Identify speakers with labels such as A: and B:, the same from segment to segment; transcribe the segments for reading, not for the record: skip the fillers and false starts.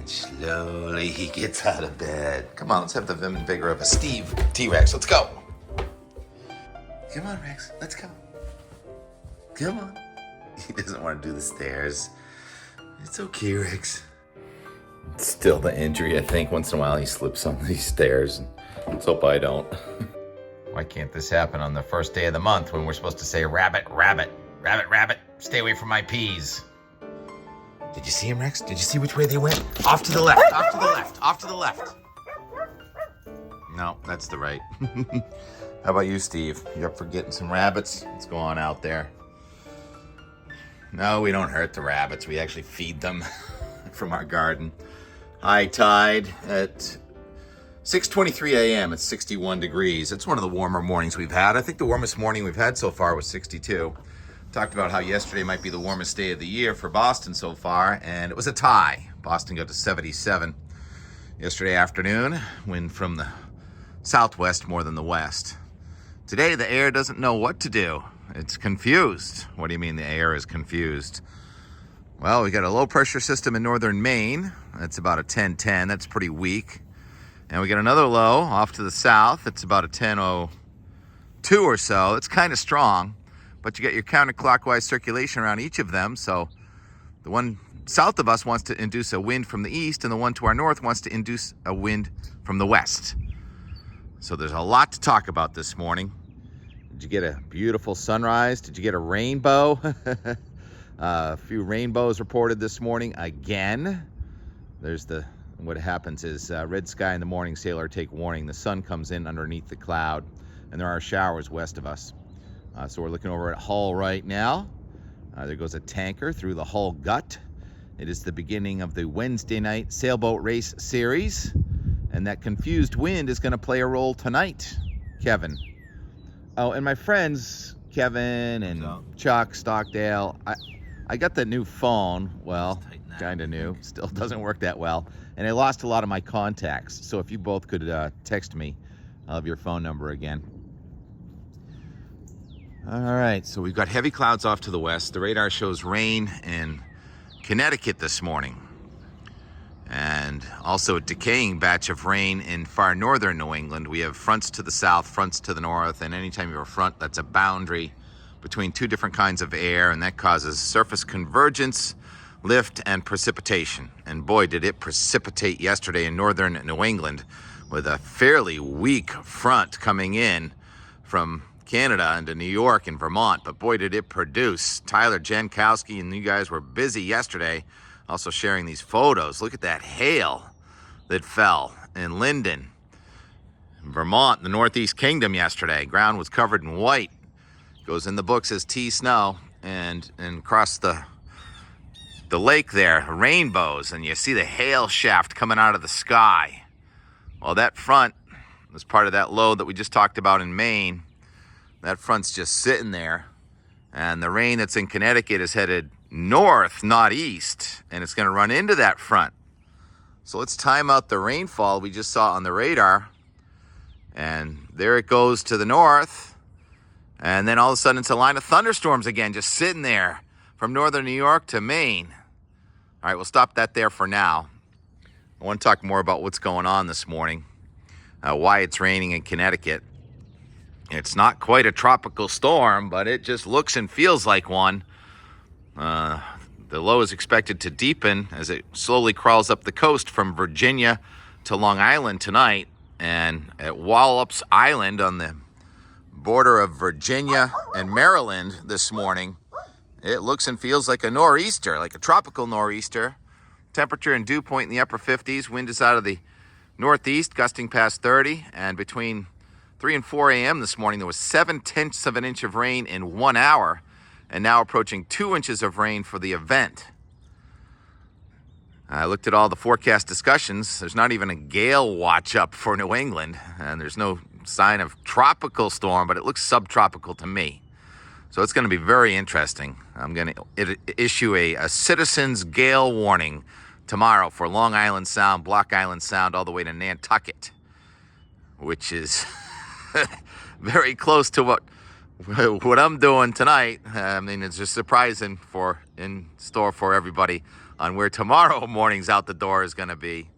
A: And slowly he gets out of bed. Come on, let's have the vim and vigor of a Steve T-Rex. Let's go. Come on, Rex. Let's go. Come on. He doesn't want to do the stairs. It's okay, Rex. It's still the injury, I think. Once in a while he slips on these stairs. And let's hope I don't. Why can't this happen on the first day of the month when we're supposed to say rabbit, rabbit, rabbit, rabbit, stay away from my peas? Did you see him, Rex? Did you see which way they went? Off to the left, off to the left, off to the left. No, that's the right. How about you, Steve? You up for getting some rabbits? Let's go on out there. No, we don't hurt the rabbits. We actually feed them from our garden. High tide at 6:23 a.m. It's 61 degrees. It's one of the warmer mornings we've had. I think the warmest morning we've had so far was 62. Talked about how yesterday might be the warmest day of the year for Boston so far, and it was a tie. Boston got to 77 yesterday afternoon, wind from the southwest more than the west. Today, the air doesn't know what to do. It's confused. What do you mean the air is confused? Well, we got a low pressure system in northern Maine. That's about a 10-10. That's pretty weak. And we got another low off to the south. It's about a 10-02 or so. It's kind of strong. But you get your counterclockwise circulation around each of them. So the one south of us wants to induce a wind from the east, and the one to our north wants to induce a wind from the west. So there's a lot to talk about this morning. Did you get a beautiful sunrise? Did you get a rainbow? A few rainbows reported this morning again. What happens is red sky in the morning, sailor take warning. The sun comes in underneath the cloud, and there are showers west of us. So we're looking over at Hull right now. There goes a tanker through the Hull Gut. It is the beginning of the Wednesday night sailboat race series. And that confused wind is going to play a role tonight, Kevin. Oh, and my friends, Kevin and Chuck, Stockdale, I got the new phone. Well, kind of new. Still doesn't work that well. And I lost a lot of my contacts. So if you both could text me, I'll have your phone number again. All right, so we've got heavy clouds off to the west. The radar shows rain in Connecticut this morning. And also a decaying batch of rain in far northern New England. We have fronts to the south, fronts to the north, and anytime you have a front, that's a boundary between two different kinds of air, and that causes surface convergence, lift, and precipitation. And boy, did it precipitate yesterday in northern New England with a fairly weak front coming in from Canada into New York and Vermont, but boy, did it produce. Tyler Jankowski and you guys were busy yesterday also sharing these photos. Look at that hail that fell in Linden, Vermont, the Northeast Kingdom yesterday. Ground was covered in white. Goes in the books as T-snow, and across the lake there, rainbows, and you see the hail shaft coming out of the sky. Well, that front was part of that low that we just talked about in Maine. That front's just sitting there, and the rain that's in Connecticut is headed north, not east, and it's going to run into that front. So let's time out the rainfall we just saw on the radar, and there it goes to the north, and then all of a sudden it's a line of thunderstorms again, just sitting there from northern New York to Maine. All right, we'll stop that there for now. I want to talk more about what's going on this morning, why it's raining in Connecticut. It's not quite a tropical storm, but it just looks and feels like one. The low is expected to deepen as it slowly crawls up the coast from Virginia to Long Island tonight. And at Wallops Island on the border of Virginia and Maryland this morning, it looks and feels like a nor'easter, like a tropical nor'easter. Temperature and dew point in the upper 50s. Wind is out of the northeast, gusting past 30. And between 3 and 4 a.m. this morning, there was 7/10 of an inch of rain in 1 hour, and now approaching 2 inches of rain for the event. I looked at all the forecast discussions. There's not even a gale watch up for New England, and there's no sign of tropical storm, but it looks subtropical to me. So it's going to be very interesting. I'm going to issue a citizen's gale warning tomorrow for Long Island Sound, Block Island Sound, all the way to Nantucket, which is very close to what I'm doing tonight. I mean, it's just surprising in store for everybody on where tomorrow morning's out the door is going to be.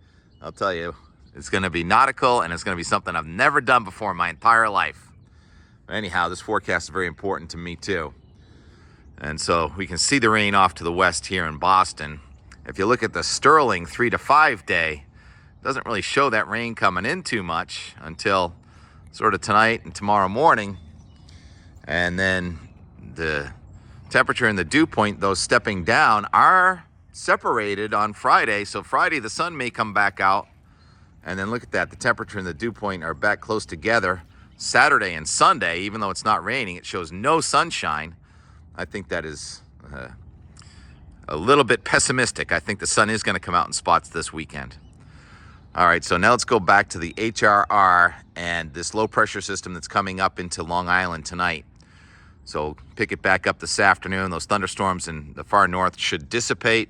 A: I'll tell you, it's going to be nautical, and it's going to be something I've never done before in my entire life. Anyhow, this forecast is very important to me too. And so we can see the rain off to the west here in Boston. If you look at the Sterling 3 to 5 day, it doesn't really show that rain coming in too much until sort of tonight and tomorrow morning. And then the temperature and the dew point, those stepping down, are separated on Friday. So Friday, the sun may come back out. And then look at that, the temperature and the dew point are back close together. Saturday and Sunday, even though it's not raining, it shows no sunshine. I think that is a little bit pessimistic. I think the sun is going to come out in spots this weekend. All right, so now let's go back to the HRR and this low pressure system that's coming up into Long Island tonight. So pick it back up this afternoon. Those thunderstorms in the far north should dissipate.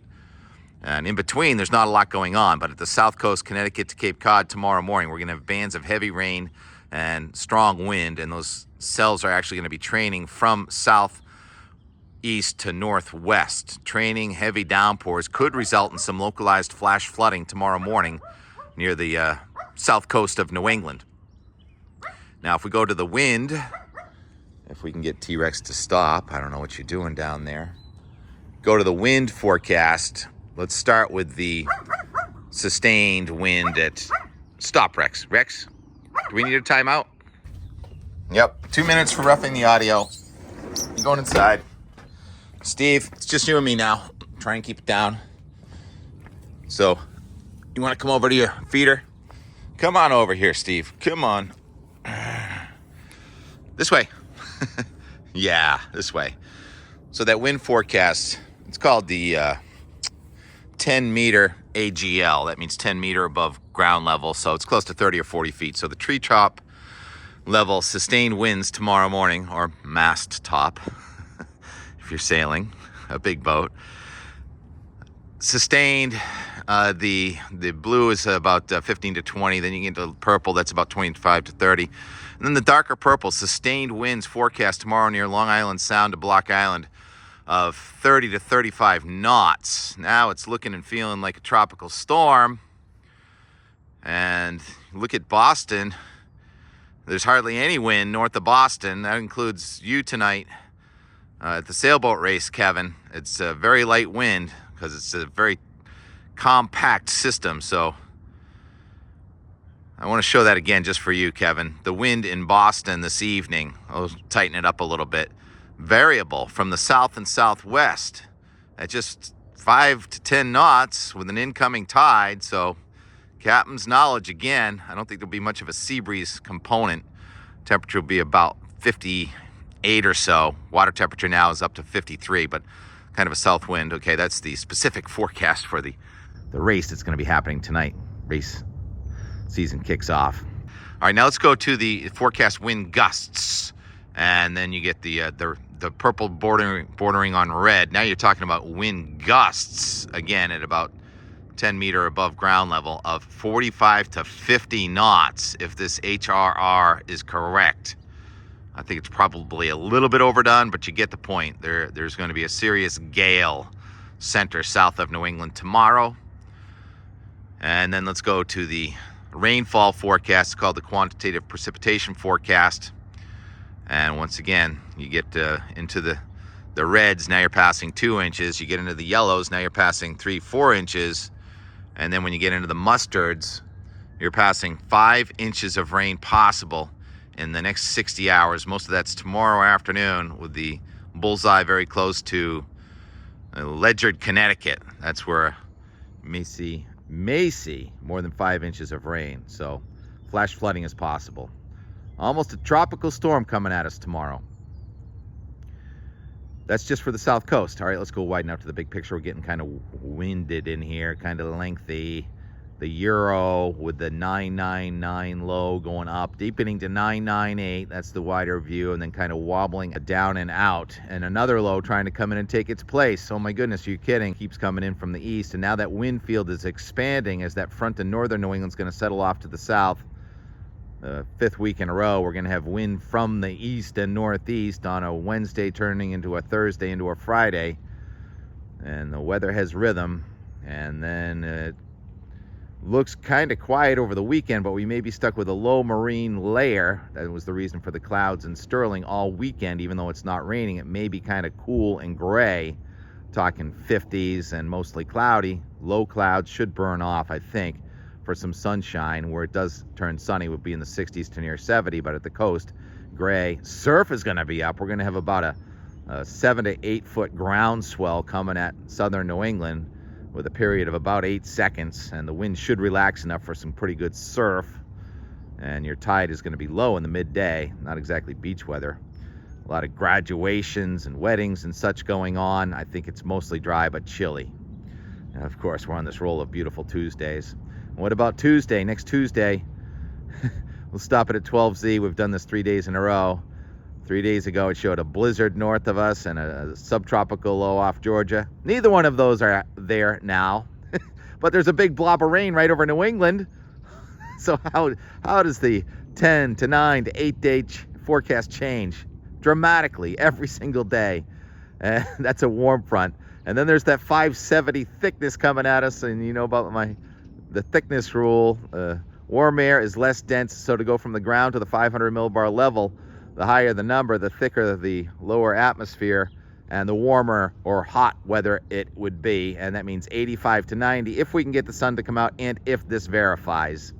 A: And in between, there's not a lot going on. But at the south coast, Connecticut to Cape Cod tomorrow morning, we're going to have bands of heavy rain and strong wind, and those cells are actually going to be training from southeast to northwest. Training heavy downpours could result in some localized flash flooding tomorrow morning near the south coast of New England. Now, if we go to the wind, if we can get T-Rex to stop, I don't know what you're doing down there. Go to the wind forecast. Let's start with the sustained wind at... Stop, Rex. Rex? Do we need a timeout? Yep, 2 minutes for roughing the audio. You going inside? Steve, it's just you and me now. Try and keep it down. So, you want to come over to your feeder? Come on over here, Steve. Come on. This way. Yeah, this way. So that wind forecast, it's called the 10-meter AGL. That means 10 meter above ground level, so it's close to 30 or 40 feet. So the tree top level sustained winds tomorrow morning, or mast top, if you're sailing a big boat. Sustained, the blue is about 15 to 20. Then you get into purple, that's about 25 to 30. And then the darker purple, sustained winds forecast tomorrow near Long Island Sound to Block Island of 30 to 35 knots. Now it's looking and feeling like a tropical storm. And look at Boston. There's hardly any wind north of Boston. That includes you tonight at the sailboat race, Kevin. It's a very light wind because it's a very compact system. So I want to show that again just for you, Kevin. The wind in Boston this evening, I'll tighten it up a little bit. Variable from the south and southwest at just 5 to 10 knots with an incoming tide. So captain's knowledge again. I don't think there'll be much of a sea breeze component. Temperature will be about 58 or so. Water temperature now is up to 53, but kind of a south wind. Okay, that's the specific forecast for the race that's going to be happening tonight. Race season kicks off. All right, now let's go to the forecast wind gusts. And then you get the purple bordering on red. Now you're talking about wind gusts, again, at about 10 meter above ground level of 45 to 50 knots if this HRR is correct. I think it's probably a little bit overdone, but you get the point. There's going to be a serious gale center south of New England tomorrow. And then let's go to the rainfall forecast called the quantitative precipitation forecast. And once again, you get into the reds, now you're passing 2 inches. You get into the yellows, now you're passing 3-4 inches. And then when you get into the mustards, you're passing 5 inches of rain possible in the next 60 hours. Most of that's tomorrow afternoon with the bullseye very close to Ledyard, Connecticut. That's where may see more than 5 inches of rain. So flash flooding is possible. Almost a tropical storm coming at us tomorrow. That's just for the south coast. All right, let's go widen out to the big picture. We're getting kind of winded in here, kind of lengthy. The euro with the 999 low going up, deepening to 998. That's the wider view, and then kind of wobbling down and out. And another low trying to come in and take its place. Oh my goodness, you're kidding. Keeps coming in from the east, and now that wind field is expanding as that front in northern New England's going to settle off to the south. The 5th week in a row, we're going to have wind from the east and northeast on a Wednesday turning into a Thursday into a Friday. And the weather has rhythm. And then it looks kind of quiet over the weekend, but we may be stuck with a low marine layer. That was the reason for the clouds in Sterling all weekend. Even though it's not raining, it may be kind of cool and gray, talking 50s and mostly cloudy. Low clouds should burn off, I think, for some sunshine. Where it does turn sunny would be in the 60s to near 70, but at the coast, gray. Surf is going to be up. We're going to have about a 7 to 8 foot ground swell coming at southern New England with a period of about 8 seconds, and the wind should relax enough for some pretty good surf. And your tide is going to be low in the midday, not exactly beach weather. A lot of graduations and weddings and such going on. I think it's mostly dry but chilly. And of course, we're on this roll of beautiful Tuesdays. And what about Tuesday? Next Tuesday, we'll stop it at 12Z. We've done this 3 days in a row. 3 days ago, it showed a blizzard north of us and a subtropical low off Georgia. Neither one of those are there now. But there's a big blob of rain right over New England. So how does the 10 to 9 to 8 day forecast change? Dramatically every single day. And that's a warm front. And then there's that 570 thickness coming at us. And you know about the thickness rule. Warm air is less dense. So to go from the ground to the 500 millibar level, the higher the number, the thicker the lower atmosphere, and the warmer or hot weather it would be. And that means 85 to 90 if we can get the sun to come out and if this verifies.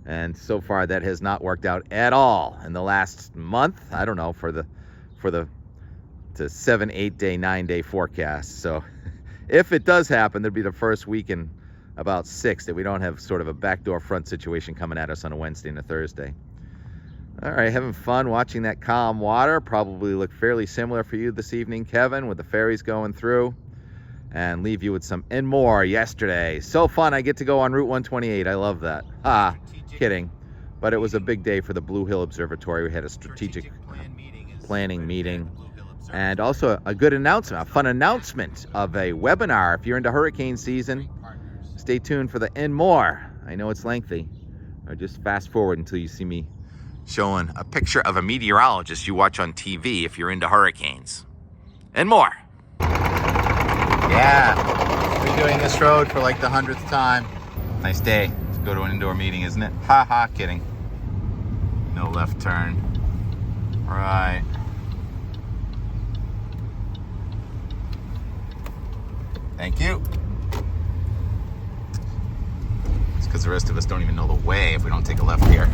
A: And so far that has not worked out at all in the last month. I don't know, for the 7, 8 day, 9 day forecast. So if it does happen, there'd be the first week in about 6 that we don't have sort of a backdoor front situation coming at us on a Wednesday and a Thursday. All right, having fun watching that calm water. Probably look fairly similar for you this evening, Kevin, with the ferries going through. And leave you with some and more yesterday. So fun, I get to go on Route 128. I love that. Kidding. But it was a big day for the Blue Hill Observatory. We had a strategic planning meeting. And also a good announcement, a fun announcement of a webinar. If you're into hurricane season, stay tuned for the and more. I know it's lengthy. Or just fast forward until you see me showing a picture of a meteorologist you watch on TV if you're into hurricanes. And more. Yeah, we're doing this road for like the 100th time. Nice day to go to an indoor meeting, isn't it? Ha ha, kidding. No left turn. Right. Thank you. It's because the rest of us don't even know the way if we don't take a left here.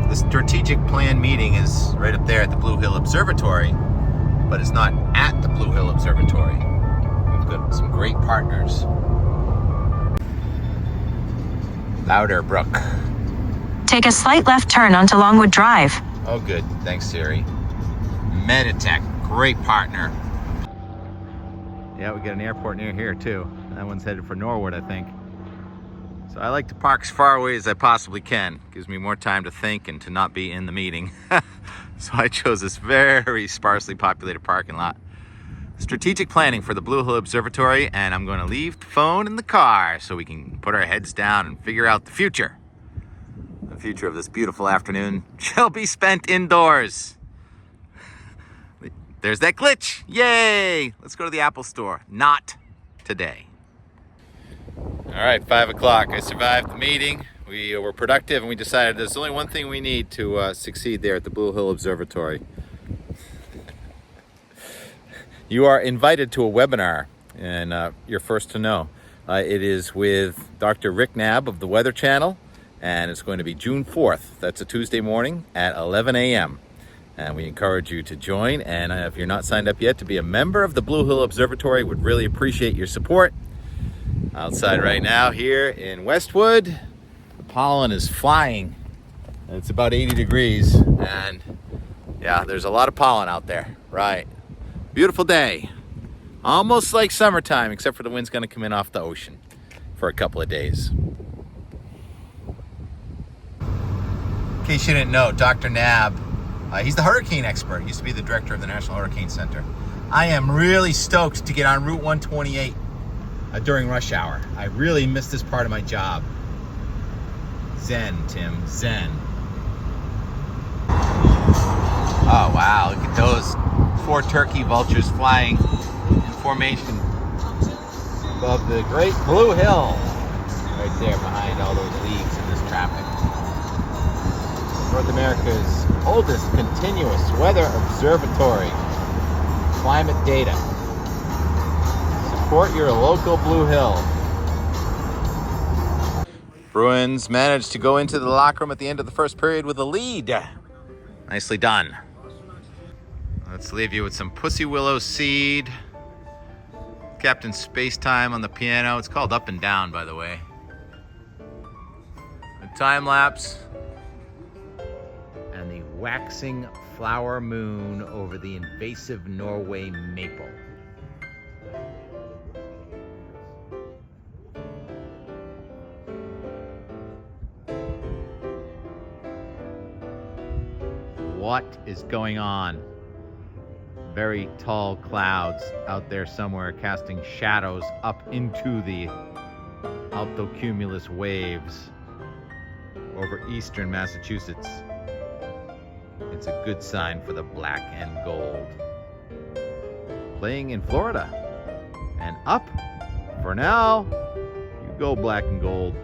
A: The strategic plan meeting is right up there at the Blue Hill Observatory, but it's not at the Blue Hill Observatory. We've got some great partners. Louder Brook.
B: Take a slight left turn onto Longwood Drive.
A: Oh, good. Thanks, Siri. Meditech, great partner. Yeah, we got an airport near here, too. That one's headed for Norwood, I think. So I like to park as far away as I possibly can. Gives me more time to think and to not be in the meeting. So I chose this very sparsely populated parking lot. Strategic planning for the Blue Hill Observatory, and I'm going to leave the phone in the car so we can put our heads down and figure out the future. The future of this beautiful afternoon shall be spent indoors. There's that glitch. Yay! Let's go to the Apple Store. Not today. All right, 5 o'clock. I survived the meeting. We were productive, and we decided there's only one thing we need to succeed there at the Blue Hill Observatory. You are invited to a webinar, and you're first to know. It is with Dr. Rick Knabb of the Weather Channel, and it's going to be June 4th. That's a Tuesday morning at 11 a.m. And we encourage you to join. And if you're not signed up yet to be a member of the Blue Hill Observatory, would really appreciate your support. Outside right now here in Westwood, the pollen is flying. It's about 80 degrees, and yeah, there's a lot of pollen out there. Right. Beautiful day. Almost like summertime, except for the wind's going to come in off the ocean for a couple of days. In case you didn't know, Dr. Knabb, he's the hurricane expert. He used to be the director of the National Hurricane Center. I am really stoked to get on Route 128 during rush hour. I really miss this part of my job. Zen, Tim, zen. Oh, wow, look at those 4 turkey vultures flying in formation. of the Great Blue Hill. Right there behind all those leaves and this traffic. North America's oldest continuous weather observatory. Climate data. Support your local Blue Hill. Bruins managed to go into the locker room at the end of the first period with a lead. Nicely done. Let's leave you with some Pussy Willow Seed. Captain Spacetime on the piano. It's called Up and Down, by the way. A time lapse. And the waxing flower moon over the invasive Norway maple. What is going on? Very tall clouds out there somewhere casting shadows up into the altocumulus waves over eastern Massachusetts. It's a good sign for the black and gold. Playing in Florida. And up for now. You go black and gold.